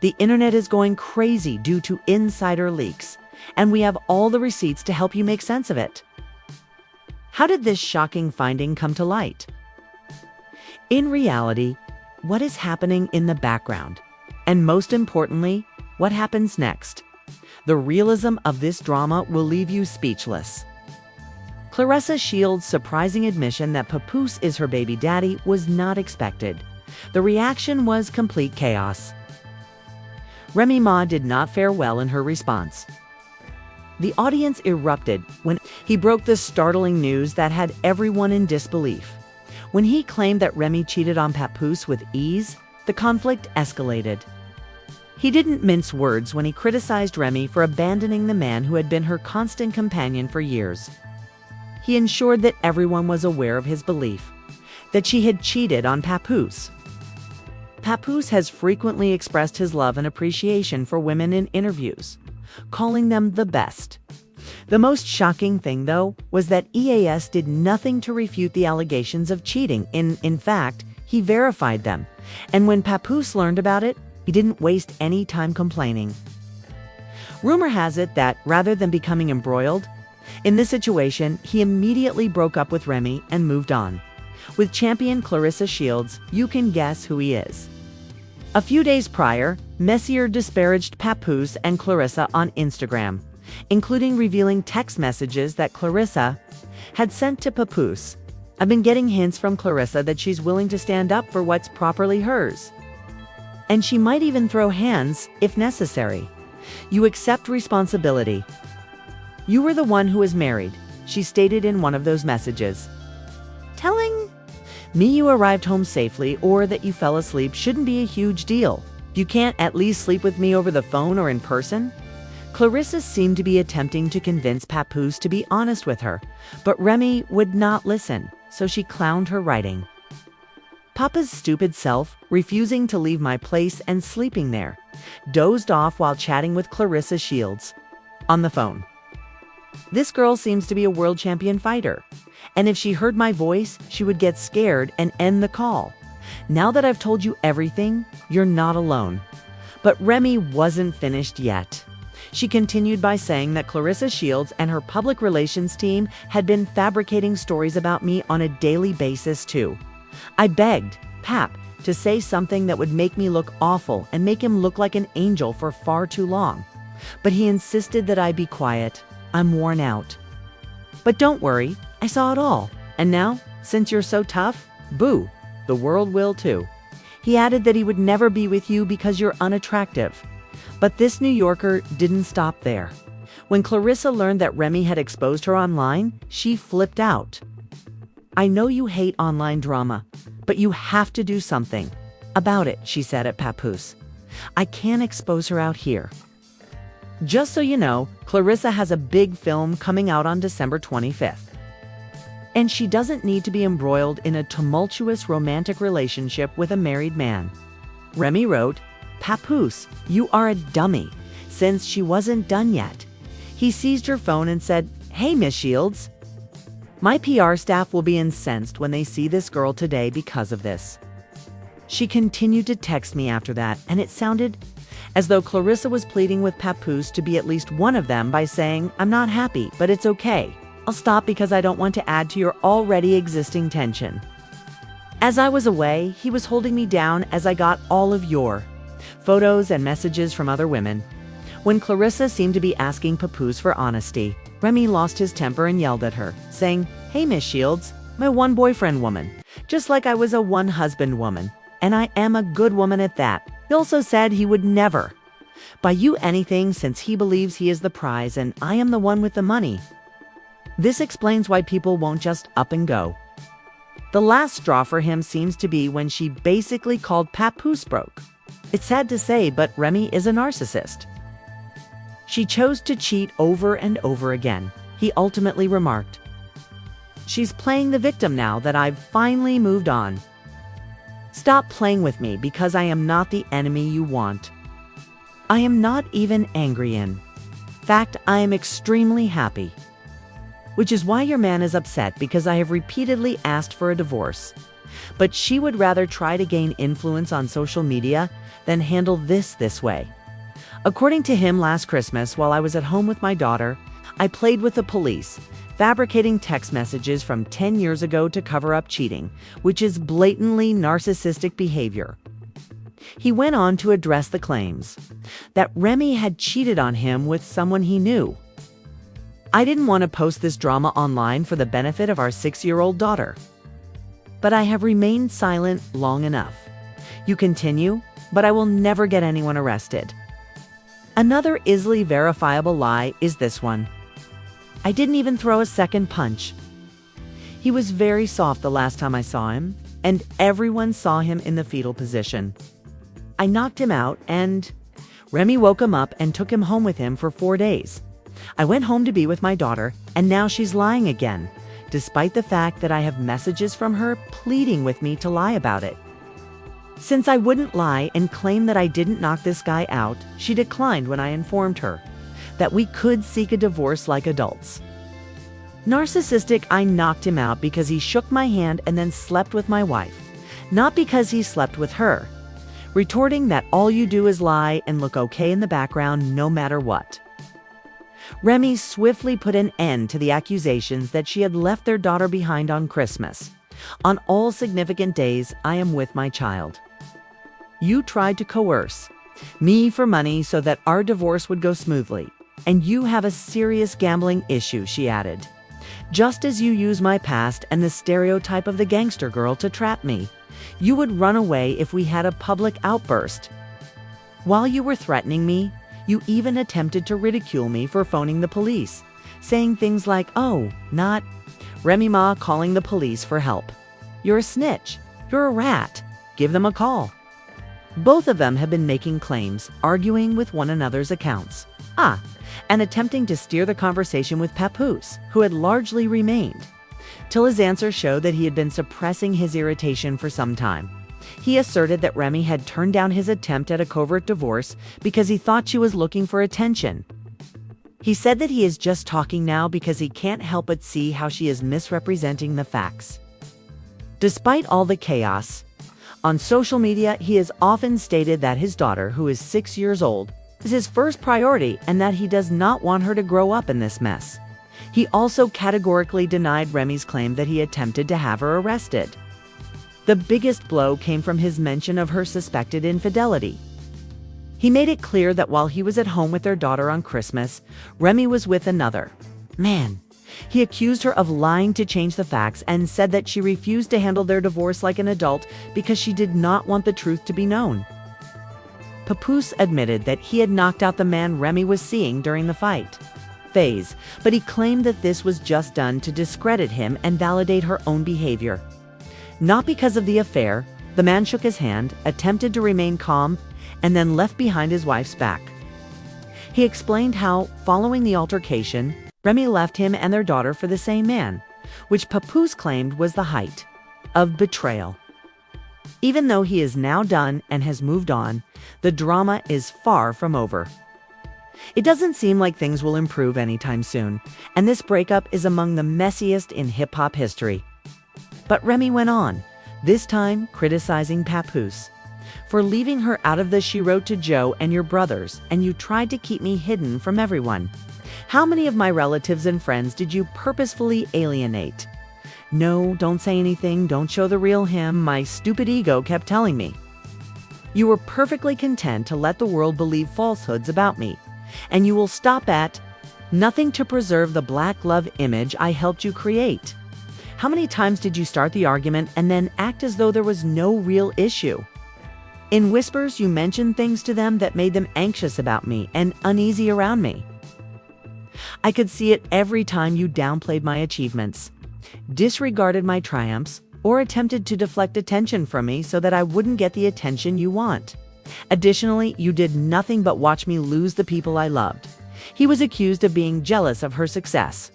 The internet is going crazy due to insider leaks, and we have all the receipts to help you make sense of it. How did this shocking finding come to light? In reality, what is happening in the background? And most importantly, what happens next? The realism of this drama will leave you speechless. Claressa Shields' surprising admission that Papoose is her baby daddy was not expected. The reaction was complete chaos. Remy Ma did not fare well in her response. The audience erupted when he broke the startling news that had everyone in disbelief. When he claimed that Remy cheated on Papoose with ease, the conflict escalated. He didn't mince words when he criticized Remy for abandoning the man who had been her constant companion for years. He ensured that everyone was aware of his belief that she had cheated on Papoose. Papoose has frequently expressed his love and appreciation for women in interviews, calling them the best. The most shocking thing, though, was that EAS did nothing to refute the allegations of cheating. In fact, he verified them. And when Papoose learned about it, he didn't waste any time complaining. Rumor has it that, rather than becoming embroiled in this situation, he immediately broke up with Remy and moved on. With champion Claressa Shields, you can guess who he is. A few days prior, Messier disparaged Papoose and Claressa on Instagram, including revealing text messages that Claressa had sent to Papoose. I've been getting hints from Claressa that she's willing to stand up for what's properly hers. And she might even throw hands if necessary. You accept responsibility. You were the one who was married, she stated in one of those messages. Telling me you arrived home safely or that you fell asleep shouldn't be a huge deal. You can't at least sleep with me over the phone or in person? Claressa seemed to be attempting to convince Papoose to be honest with her, but Remy would not listen, so she clowned her writing. Papa's stupid self, refusing to leave my place and sleeping there, dozed off while chatting with Claressa Shields on the phone. This girl seems to be a world champion fighter, and if she heard my voice, she would get scared and end the call. Now that I've told you everything, you're not alone. But Remy wasn't finished yet. She continued by saying that Claressa Shields and her public relations team had been fabricating stories about me on a daily basis too. I begged Pap to say something that would make me look awful and make him look like an angel for far too long. But he insisted that I be quiet. I'm worn out. But don't worry, I saw it all. And now, since you're so tough, boo, the world will too. He added that he would never be with you because you're unattractive. But this New Yorker didn't stop there. When Claressa learned that Remy had exposed her online, she flipped out. I know you hate online drama, but you have to do something about it, she said at Papoose. I can't expose her out here. Just so you know, Claressa has a big film coming out on December 25th. And she doesn't need to be embroiled in a tumultuous romantic relationship with a married man. Remy wrote, Papoose, you are a dummy, since she wasn't done yet. He seized her phone and said, Hey, Miss Shields. My PR staff will be incensed when they see this girl today because of this. She continued to text me after that, and it sounded as though Claressa was pleading with Papoose to be at least one of them by saying, I'm not happy, but it's okay. I'll stop because I don't want to add to your already existing tension. As I was away, he was holding me down as I got all of your photos and messages from other women. When Claressa seemed to be asking Papoose for honesty, Remy lost his temper and yelled at her, saying, Hey, Miss Shields, my one boyfriend woman, just like I was a one husband woman, and I am a good woman at that. He also said he would never buy you anything since he believes he is the prize and I am the one with the money. This explains why people won't just up and go. The last straw for him seems to be when she basically called Papoose broke. It's sad to say, but Remy is a narcissist. She chose to cheat over and over again, he ultimately remarked. She's playing the victim now that I've finally moved on. Stop playing with me because I am not the enemy you want. I am not even angry in fact, I am extremely happy. Which is why your man is upset because I have repeatedly asked for a divorce. But she would rather try to gain influence on social media than handle this way. According to him, last Christmas, while I was at home with my daughter, I played with the police, fabricating text messages from 10 years ago to cover up cheating, which is blatantly narcissistic behavior. He went on to address the claims that Remy had cheated on him with someone he knew. I didn't want to post this drama online for the benefit of our 6-year-old daughter. But I have remained silent long enough. You continue, but I will never get anyone arrested. Another easily verifiable lie is this one. I didn't even throw a second punch. He was very soft the last time I saw him, and everyone saw him in the fetal position. I knocked him out, and Remy woke him up and took him home with him for 4 days. I went home to be with my daughter, and now she's lying again, despite the fact that I have messages from her pleading with me to lie about it. Since I wouldn't lie and claim that I didn't knock this guy out, she declined when I informed her that we could seek a divorce like adults. Narcissistic, I knocked him out because he shook my hand and then slept with my wife, not because he slept with her, retorting that all you do is lie and look okay in the background no matter what. Remy swiftly put an end to the accusations that she had left their daughter behind on Christmas. On all significant days, I am with my child. You tried to coerce me for money so that our divorce would go smoothly, and you have a serious gambling issue, she added. Just as you use my past and the stereotype of the gangster girl to trap me, you would run away if we had a public outburst. While you were threatening me, you even attempted to ridicule me for phoning the police, saying things like, "Oh, not Remy Ma calling the police for help. You're a snitch. You're a rat. Give them a call." Both of them have been making claims, arguing with one another's accounts. And attempting to steer the conversation with Papoose, who had largely remained, till his answer showed that he had been suppressing his irritation for some time. He asserted that Remy had turned down his attempt at a covert divorce because he thought she was looking for attention. He said that he is just talking now because he can't help but see how she is misrepresenting the facts. Despite all the chaos, on social media he has often stated that his daughter, who is 6 years old, is his first priority and that he does not want her to grow up in this mess. He also categorically denied Remy's claim that he attempted to have her arrested. The biggest blow came from his mention of her suspected infidelity. He made it clear that while he was at home with their daughter on Christmas, Remy was with another man. He accused her of lying to change the facts and said that she refused to handle their divorce like an adult because she did not want the truth to be known. Papoose admitted that he had knocked out the man Remy was seeing during the fight phase, but he claimed that this was just done to discredit him and validate her own behavior. Not because of the affair, the man shook his hand, attempted to remain calm, and then left behind his wife's back. He explained how, following the altercation, Remy left him and their daughter for the same man, which Papoose claimed was the height of betrayal. Even though he is now done and has moved on, the drama is far from over. It doesn't seem like things will improve anytime soon, and this breakup is among the messiest in hip-hop history. But Remy went on, this time criticizing Papoose for leaving her out of the "She wrote to Joe and your brothers, and you tried to keep me hidden from everyone. How many of my relatives and friends did you purposefully alienate? No, don't say anything, don't show the real him, my stupid ego kept telling me. You were perfectly content to let the world believe falsehoods about me, and you will stop at nothing to preserve the black love image I helped you create. How many times did you start the argument and then act as though there was no real issue? In whispers, you mentioned things to them that made them anxious about me and uneasy around me. I could see it every time you downplayed my achievements, disregarded my triumphs, or attempted to deflect attention from me so that I wouldn't get the attention you want. Additionally, you did nothing but watch me lose the people I loved. He was accused of being jealous of her success.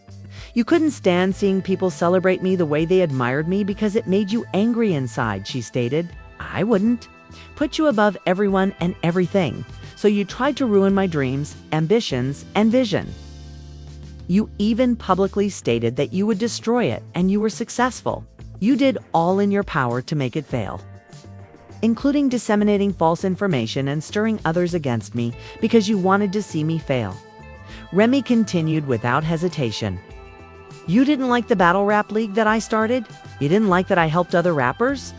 You couldn't stand seeing people celebrate me the way they admired me because it made you angry inside, she stated. I wouldn't. Put you above everyone and everything, so you tried to ruin my dreams, ambitions, and vision. You even publicly stated that you would destroy it, and you were successful. You did all in your power to make it fail, including disseminating false information and stirring others against me because you wanted to see me fail. Remy continued without hesitation. You didn't like the battle rap league that I started? You didn't like that I helped other rappers?